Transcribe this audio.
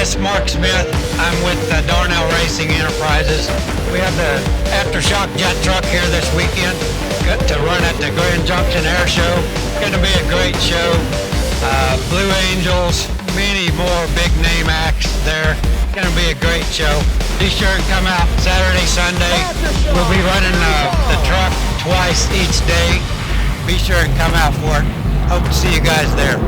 this is Mark Smith. I'm with Darnell Racing Enterprises. We have the Aftershock jet truck here this weekend to run at the Grand Junction Air Show. Going to be a great show. Blue Angels, many more big name acts there. Going to be a great show. Be sure and come out Saturday, Sunday. We'll be running the truck twice each day. Be sure and come out for it. Hope to see you guys there.